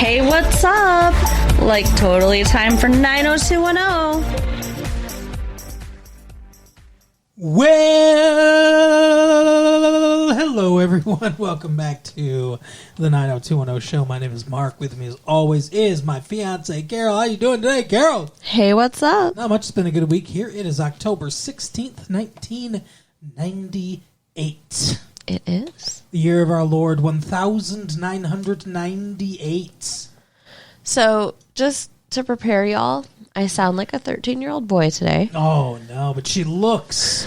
Hey, what's up? Like, totally time for 90210. Well, hello everyone. Welcome back to the 90210 show. My name is Mark. With me as always is my fiance, Carol. How you doing today, Carol? Hey, what's up? Not much. It's been a good week here. It is October 16th, 1998. It is. The year of our Lord, 1998. So, just to prepare y'all, I sound like a 13-year-old boy today. Oh, no, but she looks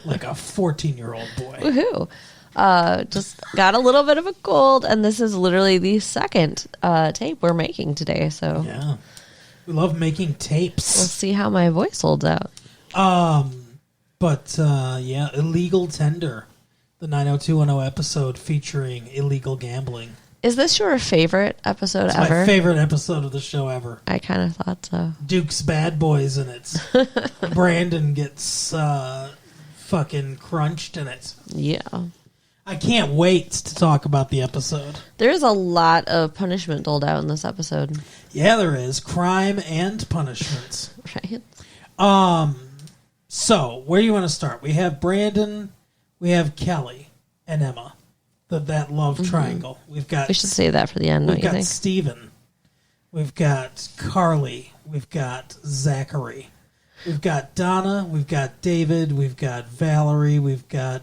like a 14-year-old boy. Woohoo. Just got a little bit of a cold, and this is literally the second tape we're making today, so Yeah. We love making tapes. we'll see how my voice holds out. Yeah, Illegal Tender, the 90210 episode featuring illegal gambling. Is this your favorite episode It's ever? my favorite episode of the show ever. I kind of thought so. Duke's Bad Boys in it. Brandon gets fucking crunched in it. Yeah. I can't wait to talk about the episode. There's a lot of punishment doled out in this episode. Yeah, there is. Crime and punishment. Right? So, where do you want to start? We have Brandon, we have Kelly, and Emma. That love triangle. We should save that for the end, don't We've you got think? Steven. We've got Carly. We've got Zachary. We've got Donna. We've got David. We've got Valerie. We've got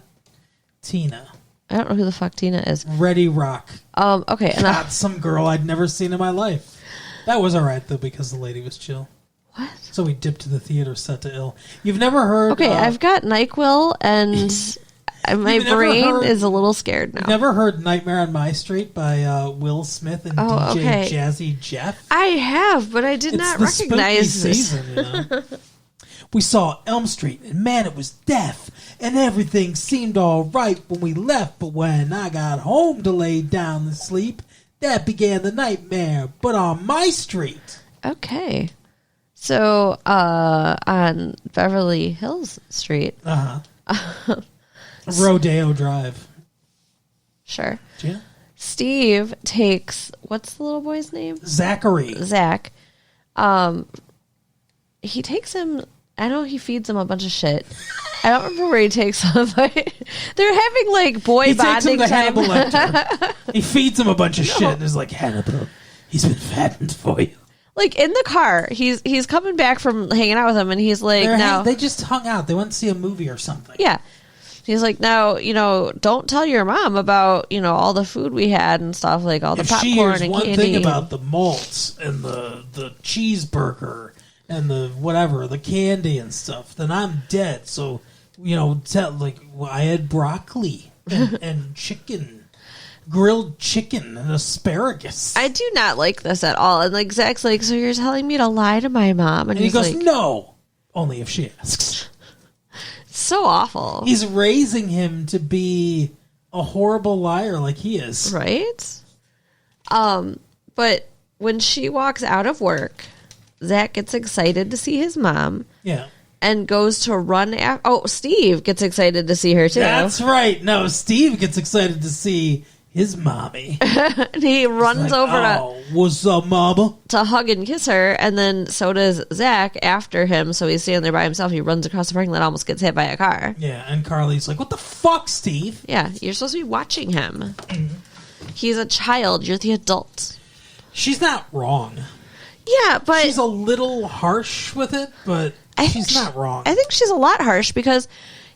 Tina. I don't know who the fuck Tina is. Ready Rock. Okay. And Got some girl I'd never seen in my life. That was all right, though, because the lady was chill. what? So we dipped to the theater set to ill. You've never heard... Okay, I've got NyQuil, and my You've never brain heard- is a little scared now. Never heard Nightmare on My Street by Will Smith and Oh, DJ okay. Jazzy Jeff? I have, but I did It's not the spooky recognize this. season, you know? We saw Elm Street, and man, it was death, and everything seemed all right when we left, but when I got home to lay down to sleep, that began the nightmare, but on my street. Okay. So, on Beverly Hills Street. Rodeo Drive. Sure. Yeah. Steve takes, what's the little boy's name? Zachary. Zach. He takes him, I know he feeds him a bunch of shit. I don't remember where he takes him, but they're having like boy He takes him bonding to time. Hannibal Lecter. He feeds him a bunch of shit, and is like, Hannibal, he's been fattened for you. Like in the car, he's coming back from hanging out with him, and he's like, "Now They just hung out. They went to see a movie or something. yeah." He's like, "Now, don't tell your mom about all the food we had and stuff, like all the If she popcorn hears and one candy." thing about the malts and the cheeseburger and the whatever, the candy and stuff, then I'm dead. So, I had broccoli and chicken. Grilled chicken and asparagus. I do not like this at all. And like Zach's like, "So you're telling me to lie to my mom?" And he he's goes, like, no, only if she asks. "So awful." He's raising him to be a horrible liar like he is. Right? But when she walks out of work, Zach gets excited to see his mom Yeah. and goes to run after. Oh, Steve gets excited to see her too. That's right. No, Steve gets excited to see his mommy. And he runs Like, over what's up, mama? to hug and kiss her, and then so does Zach after him. So he's standing there by himself. He runs across the parking lot, almost gets hit by a car. Yeah, and Carly's like, what the fuck, Steve? Yeah, you're supposed to be watching him. He's a child. You're the adult. She's not wrong. Yeah, but She's a little harsh with it, but she's not wrong. I think she's a lot harsh because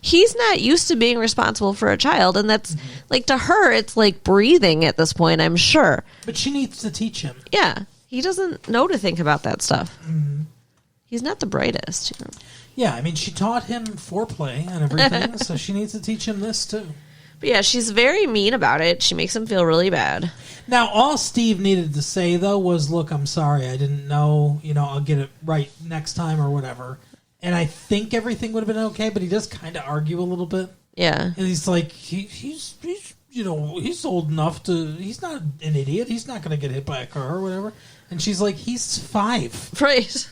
he's not used to being responsible for a child, and that's like to her, it's like breathing at this point. I'm sure. But she needs to teach him. Yeah, he doesn't know to think about that stuff. He's not the brightest. Yeah, I mean, she taught him foreplay and everything, so she needs to teach him this too. But yeah, she's very mean about it. She makes him feel really bad. Now, all Steve needed to say, though, was, look, I'm sorry, I didn't know, I'll get it right next time or whatever. And I think everything would have been okay, but he does kind of argue a little bit. Yeah. And he's like, he's old enough to, he's not an idiot. He's not going to get hit by a car or whatever. And she's like, he's 5. Right.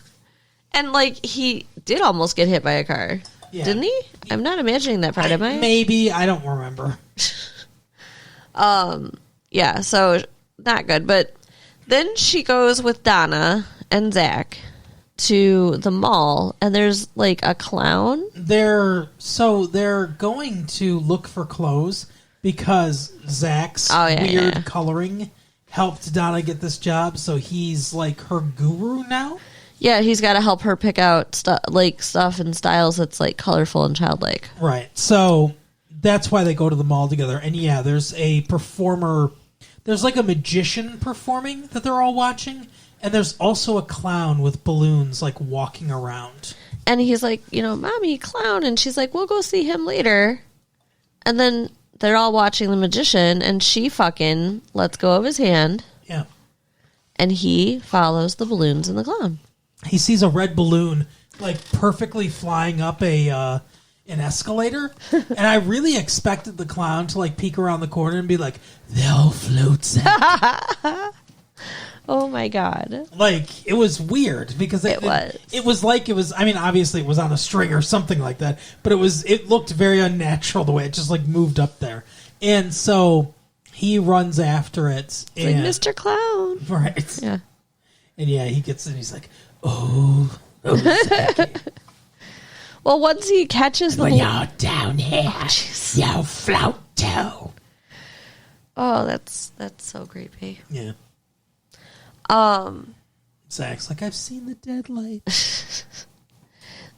And like he did almost get hit by a car. Yeah. Didn't he? I'm not imagining that part, am I? Maybe. I don't remember. Yeah, so not good. But Then she goes with Donna and Zach to the mall, and there's like a clown. They're going to look for clothes because Zach's weird coloring helped Donna get this job, so he's like her guru now. Yeah, he's got to help her pick out stuff and styles that's like colorful and childlike. Right. So that's why they go to the mall together. And yeah, there's a performer. There's like a magician performing that they're all watching. And there's also a clown with balloons like walking around. And he's like, Mommy, clown. And she's like, we'll go see him later. And then they're all watching the magician, and she fucking lets go of his hand. Yeah. And he follows the balloons and the clown. He sees a red balloon like perfectly flying up an escalator, and I really expected the clown to like peek around the corner and be like, "They'll float, Zach." Oh my god! Like, it was weird because it was. I mean, obviously it was on a string or something like that, but it looked very unnatural the way it just like moved up there, and so he runs after it. It's like Mr. Clown, right? Yeah, and yeah, he gets in. He's like, "Oh, Zach." Well, once he catches when you're down here, you'll float too. Oh, that's so creepy. Yeah. Zach's like, I've seen the dead light.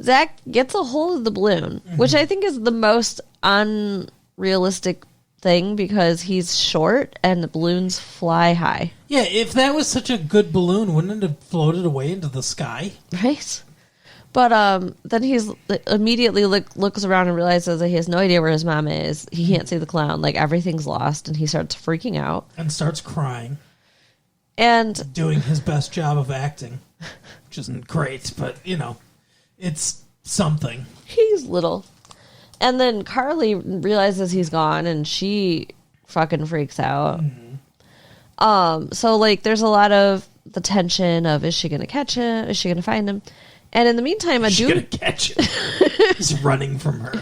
Zach gets a hold of the balloon, which I think is the most unrealistic thing because he's short and the balloons fly high. Yeah, if that was such a good balloon, wouldn't it have floated away into the sky? Right. But then he's immediately looks around and realizes that he has no idea where his mom is. He can't see the clown. Like, everything's lost, and he starts freaking out. And starts crying. And doing his best job of acting, which isn't great, but, it's something. He's little. And then Carly realizes he's gone, and she fucking freaks out. Mm-hmm. So, like, there's a lot of the tension of, is she going to catch him? Is she going to find him? And in the meantime, She's going to catch him. He's running from her.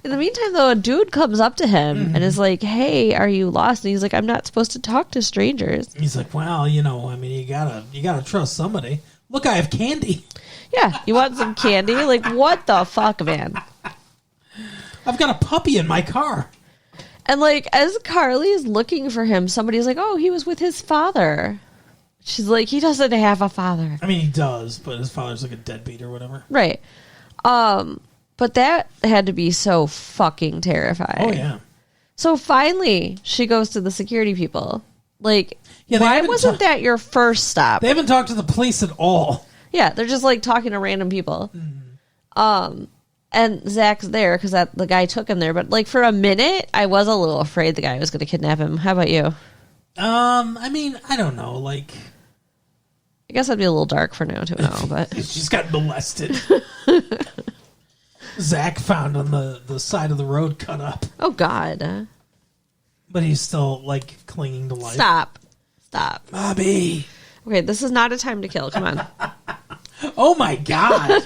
In the meantime, though, a dude comes up to him and is like, hey, are you lost? And he's like, I'm not supposed to talk to strangers. He's like, well, you gotta trust somebody. Look, I have candy. Yeah, you want some candy? Like, what the fuck, man? I've got a puppy in my car. And, like, as Carly's looking for him, somebody's like, oh, he was with his father. She's like, he doesn't have a father. I mean, he does, but his father's like a deadbeat or whatever. Right. But that had to be so fucking terrifying. Oh, yeah. So finally, she goes to the security people. Like, why wasn't that your first stop? They haven't talked to the police at all. Yeah, they're just, like, talking to random people. And Zach's there because the guy took him there. But, like, for a minute, I was a little afraid the guy was going to kidnap him. How about you? I mean, I don't know, like... I guess I'd be a little dark for now to know, but... She's got molested. Zach found on the side of the road cut up. Oh, God. But he's still, like, clinging to life. Stop. Bobby. Okay, this is not a time to kill. Come on. Oh, my God.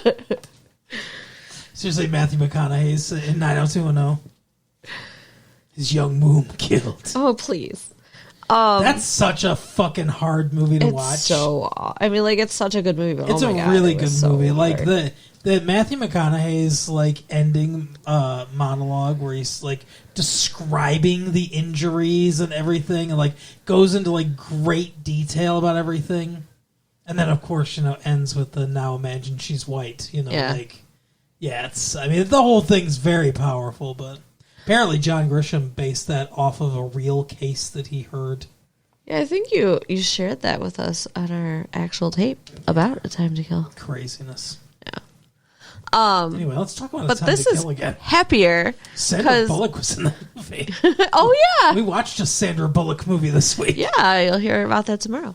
Seriously, Matthew McConaughey's in 90210. His young womb killed. Oh, please. That's such a fucking hard movie to watch. It's such a good movie. It's a really good movie. Like the Matthew McConaughey's like ending monologue where he's like describing the injuries and everything, and like goes into like great detail about everything, and then of course ends with the now imagine she's white. It's the whole thing's very powerful, but. Apparently, John Grisham based that off of a real case that he heard. Yeah, I think you shared that with us on our actual tape about A Time to Kill. Craziness. Yeah. Anyway, let's talk about A Time to Kill again. Happier. Sandra Bullock was in that movie. Oh, yeah. We watched a Sandra Bullock movie this week. Yeah, you'll hear about that tomorrow.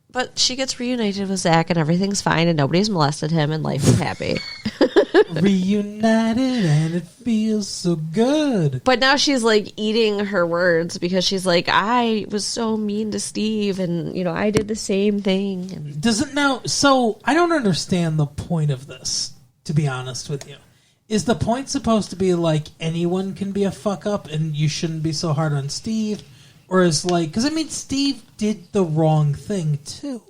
But she gets reunited with Zach and everything's fine and nobody's molested him and life is happy. Reunited and it feels so good. But now she's like eating her words because she's like, I was so mean to Steve and, I did the same thing. And so I don't understand the point of this, to be honest with you. Is the point supposed to be like anyone can be a fuck up and you shouldn't be so hard on Steve? Or is like, because I mean, Steve did the wrong thing too.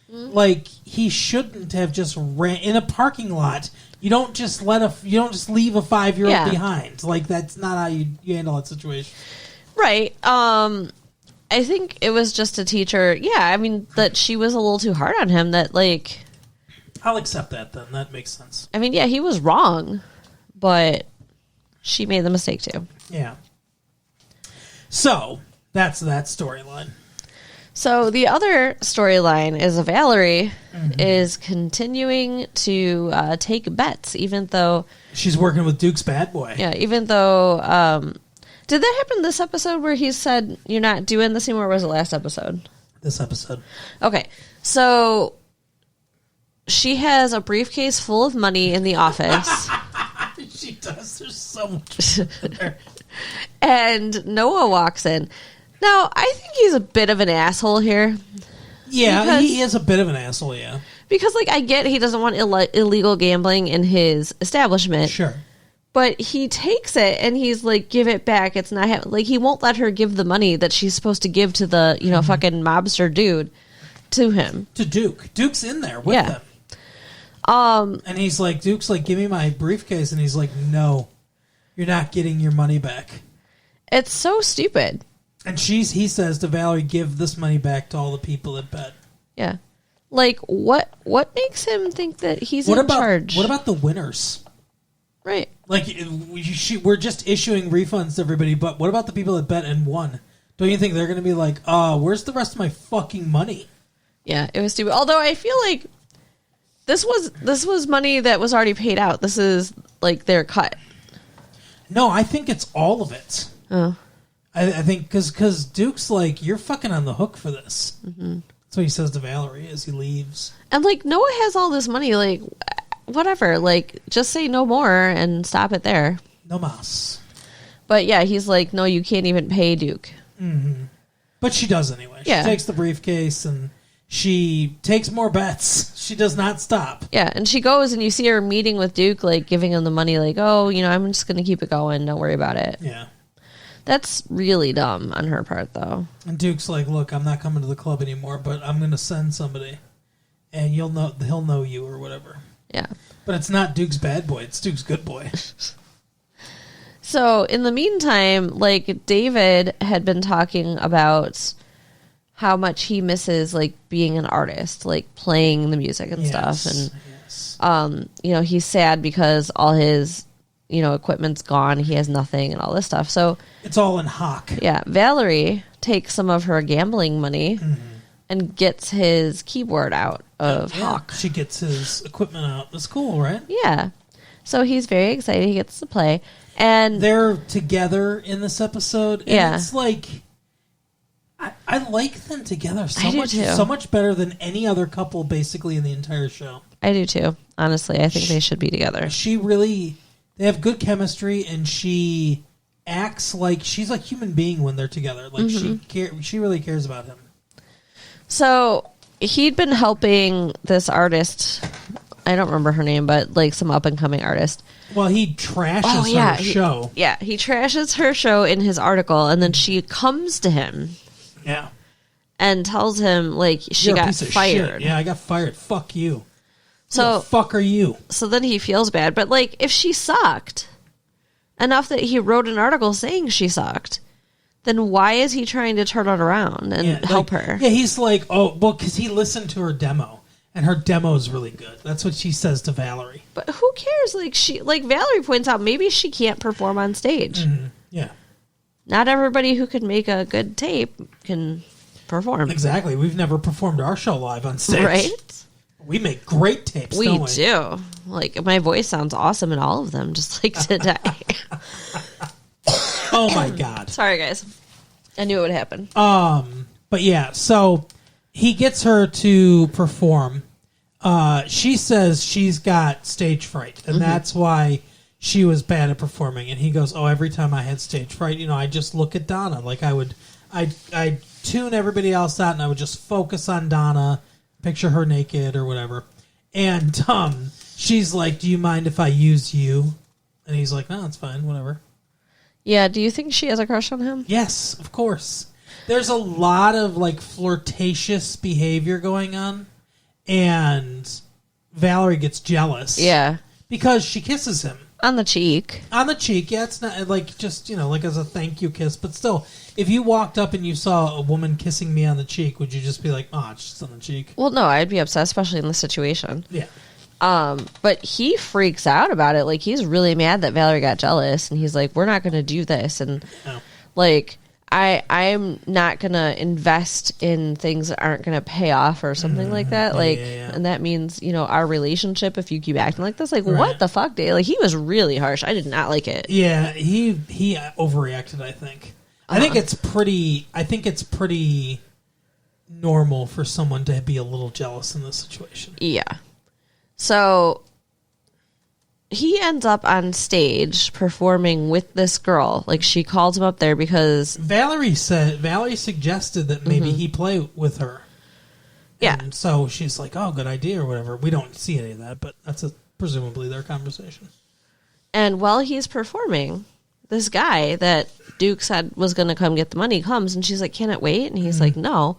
Like, he shouldn't have just ran in a parking lot. You don't just leave a 5-year-old behind. Like, that's not how you handle that situation. Right. I think it was just a teacher. Yeah, I mean, that she was a little too hard on him. That, like, I'll accept that then. That makes sense. I mean, yeah, he was wrong, but she made the mistake too. Yeah. So, that's that storyline. So the other storyline is Valerie is continuing to take bets, even though she's working with Duke's bad boy. Yeah, even though did that happen this episode where he said you're not doing this anymore? Or was it last episode? This episode. Okay, so she has a briefcase full of money in the office. She does. There's so much there. And Noah walks in. Now, I think he's a bit of an asshole here. Yeah, he is a bit of an asshole, yeah. Because, like, I get he doesn't want illegal gambling in his establishment. Sure. But he takes it and he's like, give it back. It's not, like, he won't let her give the money that she's supposed to give to the, fucking mobster dude to him. To Duke. Duke's in there with them. And he's like, Duke's like, give me my briefcase. And he's like, no, you're not getting your money back. It's so stupid. And he says to Valerie, give this money back to all the people that bet. Yeah. Like, what makes him think that he's in charge? What about the winners? Right. Like, we're just issuing refunds to everybody, but what about the people that bet and won? Don't you think they're going to be like, where's the rest of my fucking money? Yeah, it was stupid. Although I feel like this was money that was already paid out. This is, like, their cut. No, I think it's all of it. Oh. I think because Duke's like, you're fucking on the hook for this. Mm-hmm. That's what he says to Valerie as he leaves. And, like, Noah has all this money. Like, whatever. Like, just say no more and stop it there. No mas. But, yeah, he's like, no, you can't even pay Duke. Mm-hmm. But she does anyway. Yeah. She takes the briefcase and she takes more bets. She does not stop. Yeah, and she goes and you see her meeting with Duke, like, giving him the money, like, oh, I'm just going to keep it going. Don't worry about it. Yeah. That's really dumb on her part, though. And Duke's like, look, I'm not coming to the club anymore, but I'm going to send somebody, and he'll know you or whatever. Yeah. But it's not Duke's bad boy. It's Duke's good boy. So, in the meantime, like, David had been talking about how much he misses, like, being an artist, like, playing the music and stuff. And, he's sad because all his equipment's gone. He has nothing and all this stuff. So it's all in hock. Yeah. Valerie takes some of her gambling money and gets his keyboard out of Hawk. She gets his equipment out. That's cool, right? Yeah. So he's very excited. He gets to play. And they're together in this episode. And it's like, I like them together so much better than any other couple basically in the entire show. I do too. Honestly, I think they should be together. They have good chemistry, and she acts like she's a human being when they're together. Like she really cares about him. So he'd been helping this artist. I don't remember her name, but like some up and coming artist. Well, he trashes her show. He trashes her show in his article, and then she comes to him. Yeah. And tells him like she got fired. Yeah, I got fired. Fuck you. So who the fuck are you? So then he feels bad. But like if she sucked enough that he wrote an article saying she sucked, then why is he trying to turn it around and help her? Yeah, he's like, because he listened to her demo. And her demo is really good. That's what she says to Valerie. But who cares? Like Valerie points out, maybe she can't perform on stage. Mm-hmm. Yeah. Not everybody who can make a good tape can perform. Exactly. We've never performed our show live on stage. Right? We make great tapes, don't we? Do. Like, my voice sounds awesome in all of them, just like today. Oh, my God. Sorry, guys. I knew it would happen. But yeah, so he gets her to perform. She says she's got stage fright, and that's why she was bad at performing. And he goes, every time I had stage fright, I just look at Donna. Like, I'd tune everybody else out, and I would just focus on Donna, picture her naked or whatever. And she's like, do you mind if I use you? And he's like, no, it's fine, whatever. Yeah, do you think she has a crush on him? Yes, of course. There's a lot of like flirtatious behavior going on, and Valerie gets jealous. Yeah. Because she kisses him. On the cheek. On the cheek, yeah. It's not like just, like as a thank you kiss. But still, if you walked up and you saw a woman kissing me on the cheek, would you just be like, oh, it's just on the cheek? Well, no, I'd be upset, especially in this situation. Yeah. But he freaks out about it. Like, he's really mad that Valerie got jealous, and he's like, we're not going to do this. And, like, I'm not going to invest in things that aren't going to pay off or something like that. Like, and that means, our relationship, if you keep acting like this, like, what the fuck, Dave? Like, he was really harsh. I did not like it. Yeah, he overreacted, I think. I think it's pretty normal for someone to be a little jealous in this situation. Yeah. So he ends up on stage performing with this girl. Like, she called him up there because Valerie suggested that maybe he play with her. Yeah. And so she's like, oh, good idea or whatever. We don't see any of that, but that's presumably their conversation. And while he's performing, this guy that Duke said was going to come get the money comes, and she's like, can it wait? And he's like, no.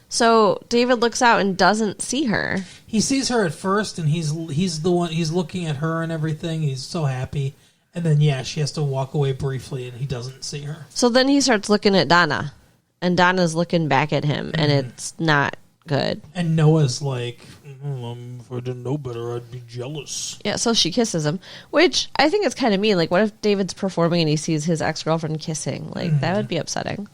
So David looks out and doesn't see her. He sees her at first, and he's looking at her and everything. He's so happy. And then, she has to walk away briefly, and he doesn't see her. So then he starts looking at Donna, and Donna's looking back at him, and it's not good. And Noah's like, if I didn't know better, I'd be jealous. Yeah, so she kisses him, which I think is kind of mean. Like, what if David's performing and he sees his ex-girlfriend kissing? Like, that would be upsetting.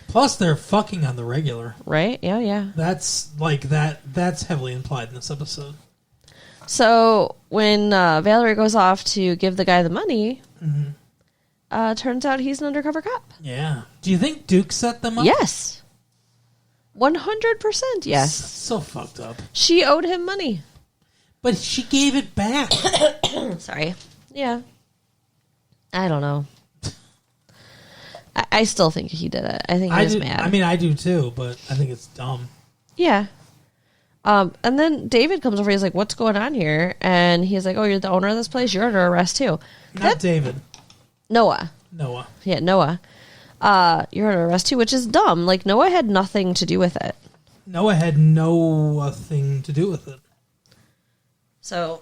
Plus, they're fucking on the regular. Right? Yeah. That's that's heavily implied in this episode. So when Valerie goes off to give the guy the money, turns out he's an undercover cop. Yeah. Do you think Duke set them up? Yes. 100% yes. So fucked up. She owed him money. But she gave it back. Sorry. Yeah. I don't know. I still think he did it. I think he was mad. I mean, I do too, but I think it's dumb. Yeah. And then David comes over. He's like, what's going on here? And he's like, oh, you're the owner of this place? You're under arrest too. Not David. Noah. Yeah, Noah. You're under arrest too, which is dumb. Like, Noah had nothing to do with it. Noah had no thing to do with it. So,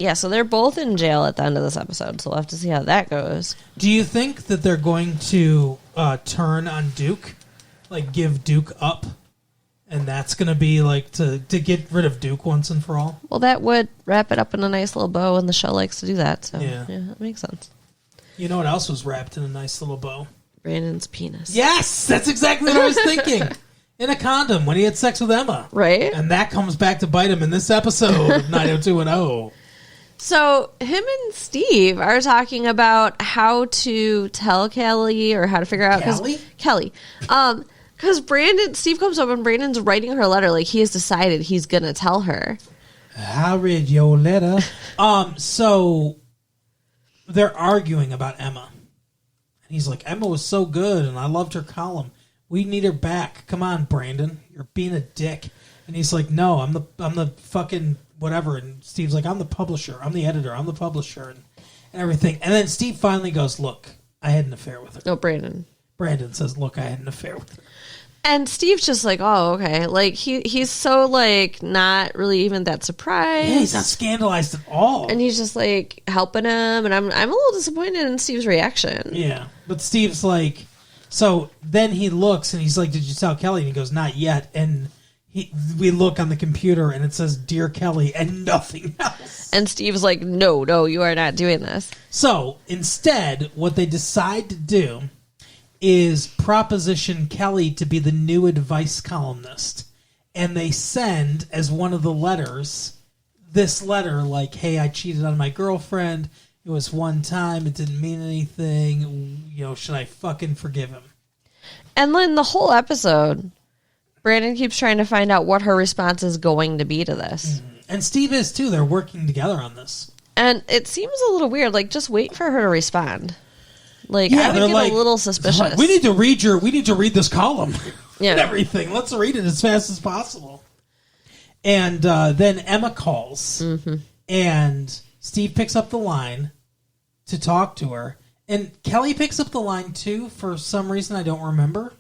yeah, so they're both in jail at the end of this episode, so we'll have to see how that goes. Do you think that they're going to turn on Duke? Like, give Duke up? And that's going to be, like, to get rid of Duke once and for all? Well, that would wrap it up in a nice little bow, and the show likes to do that, so yeah that makes sense. You know what else was wrapped in a nice little bow? Brandon's penis. Yes! That's exactly what I was thinking. In a condom when he had sex with Emma. Right? And that comes back to bite him in this episode of 90210. So him and Steve are talking about how to tell Kelly or how to figure out Kelly. Because Steve comes up and Brandon's writing her a letter. Like, he has decided he's gonna tell her. I read your letter. So they're arguing about Emma. And he's like, Emma was so good and I loved her column. We need her back. Come on, Brandon. You're being a dick. And he's like, no, I'm the fucking whatever. And Steve's like, I'm the publisher. I'm the editor. I'm the publisher and everything. And then Steve finally goes, look, I had an affair with her. No, Brandon. Brandon says, look, I had an affair with her. And Steve's just like, oh, okay. Like, he's so, like, not really even that surprised. Yeah, he's not scandalized at all. And he's just, like, helping him. And I'm a little disappointed in Steve's reaction. Yeah. But Steve's like, so then he looks and he's like, did you tell Kelly? And he goes, not yet. And we look on the computer and it says, Dear Kelly, and nothing else. And Steve's like, no, you are not doing this. So instead, what they decide to do is proposition Kelly to be the new advice columnist. And they send, as one of the letters, this letter like, hey, I cheated on my girlfriend. It was one time. It didn't mean anything. You know, should I fucking forgive him? And then the whole episode, Brandon keeps trying to find out what her response is going to be to this. Mm-hmm. And Steve is too. They're working together on this. And it seems a little weird. Like, just wait for her to respond. Like, I would get a little suspicious. Like, we need to read this column. Yeah. And everything. Let's read it as fast as possible. And then Emma calls. Mm-hmm. And Steve picks up the line to talk to her. And Kelly picks up the line, too, for some reason I don't remember.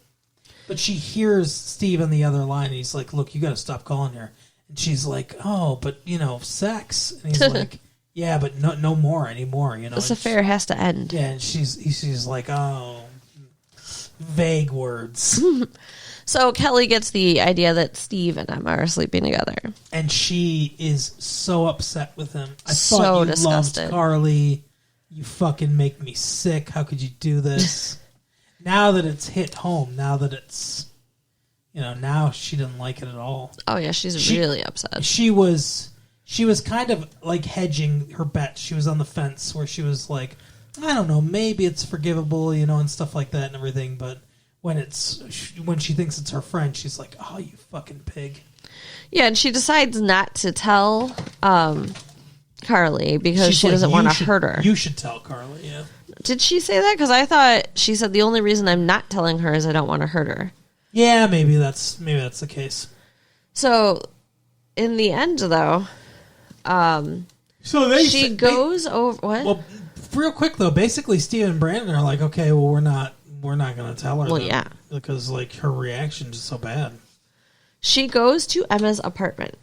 But she hears Steve on the other line, and he's like, look, you got to stop calling her. And she's like, oh, but, sex. And he's like, yeah, but no more anymore, This affair has to end. Yeah, and she's like, oh, vague words. So Kelly gets the idea that Steve and Emma are sleeping together. And she is so upset with him. I So thought you disgusted. loved Carly. You fucking make me sick. How could you do this? Now that it's hit home, now that it's, now she didn't like it at all. Oh yeah, she's really upset. She was kind of like hedging her bet. She was on the fence where she was like, I don't know, maybe it's forgivable, and stuff like that and everything. But when she thinks it's her friend, she's like, oh, you fucking pig. Yeah, and she decides not to tell Carly because She's she like, doesn't want to hurt her. You should tell Carly, yeah. Did she say that? Because I thought she said the only reason I'm not telling her is I don't want to hurt her. Yeah, maybe that's the case. So, in the end, though, she goes over. What? Well, real quick though, basically Steve and Brandon are like, okay, well we're not going to tell her. Well, yeah, because like her reaction is so bad. She goes to Emma's apartment.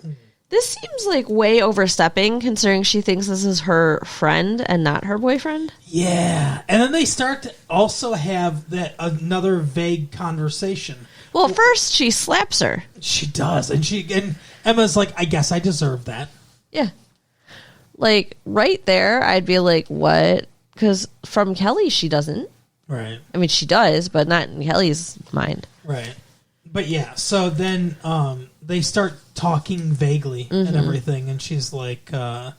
This seems like way overstepping, considering she thinks this is her friend and not her boyfriend. Yeah, and then they start to also have that another vague conversation. Well, first she slaps her. She does, and Emma's like, I guess I deserve that. Yeah. Like, right there, I'd be like, what? Because from Kelly, she doesn't. Right. I mean, she does, but not in Kelly's mind. Right. But yeah, so then they start talking vaguely and everything, and she's like, I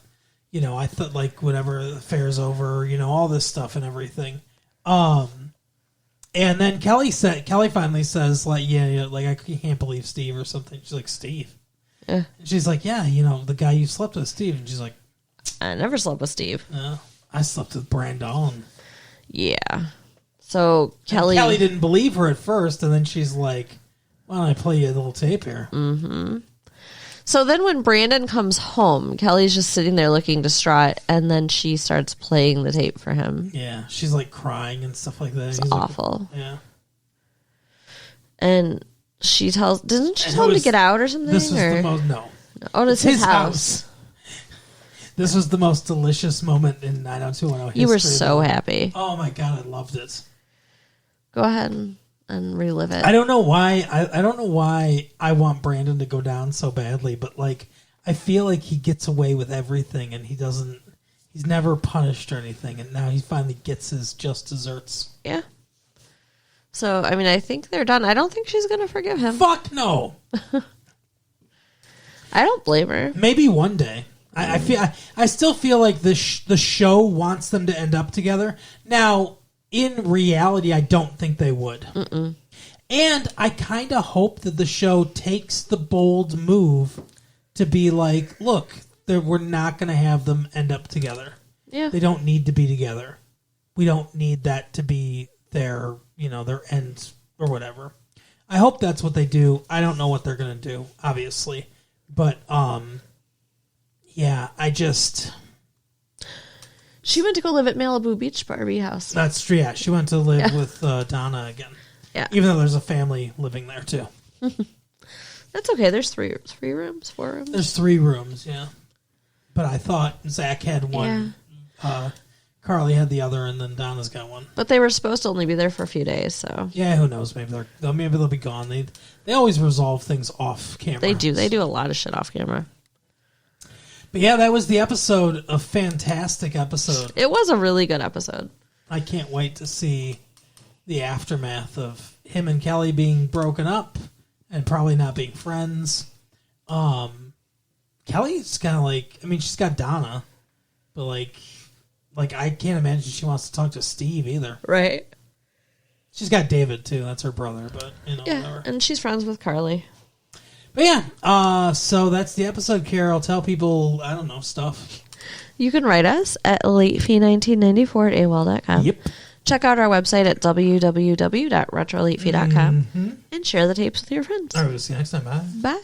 thought, like, whatever, the affair's over, all this stuff and everything. And then Kelly finally says, like, yeah, like, I can't believe Steve or something. She's like, Steve? Yeah. And she's like, yeah, the guy you slept with, Steve. And she's like, I never slept with Steve. no, I slept with Brandon. Yeah. So Kelly didn't believe her at first, and then she's like, why don't I play you a little tape here? Mm-hmm. So then when Brandon comes home, Kelly's just sitting there looking distraught, and then she starts playing the tape for him. Yeah, she's like crying and stuff like that. It's He's awful. Like, yeah. And didn't she tell him to get out or something? This was the most, no. Oh, it's his house. This was the most delicious moment in 90210 history. You were so happy. Oh my God, I loved it. Go ahead and relive it. I don't know why. I don't know why I want Brandon to go down so badly, but like I feel like he gets away with everything, and he's never punished or anything, and now he finally gets his just desserts. Yeah. So I mean, I think they're done. I don't think she's gonna forgive him. Fuck no. I don't blame her. Maybe one day. I still feel like the show wants them to end up together. Now, in reality, I don't think they would. Mm-mm. And I kind of hope that the show takes the bold move to be like, look, we're not going to have them end up together. Yeah. They don't need to be together. We don't need that to be their end or whatever. I hope that's what they do. I don't know what they're going to do, obviously. But, yeah, She went to go live at Malibu Beach Barbie house. That's true, yeah. She went to live with Donna again. Yeah. Even though there's a family living there, too. That's okay. There's 4 rooms. There's 3 rooms, yeah. But I thought Zach had one. Yeah. Carly had the other, and then Donna's got one. But they were supposed to only be there for a few days, so. Yeah, who knows? Maybe they'll be gone. They always resolve things off camera. They do. They do a lot of shit off camera. But yeah, that was the episode. A fantastic episode. It was a really good episode. I can't wait to see the aftermath of him and Kelly being broken up and probably not being friends. Kelly's kind of like, I mean, she's got Donna, but like I can't imagine she wants to talk to Steve either. Right. She's got David too. That's her brother, but whatever. And she's friends with Carly. But yeah, so that's the episode, Carol. Tell people, I don't know, stuff. You can write us at latefee1994 at AOL.com. Yep. Check out our website at www.retrolatefee.com and share the tapes with your friends. All right, we'll see you next time. Bye. Bye.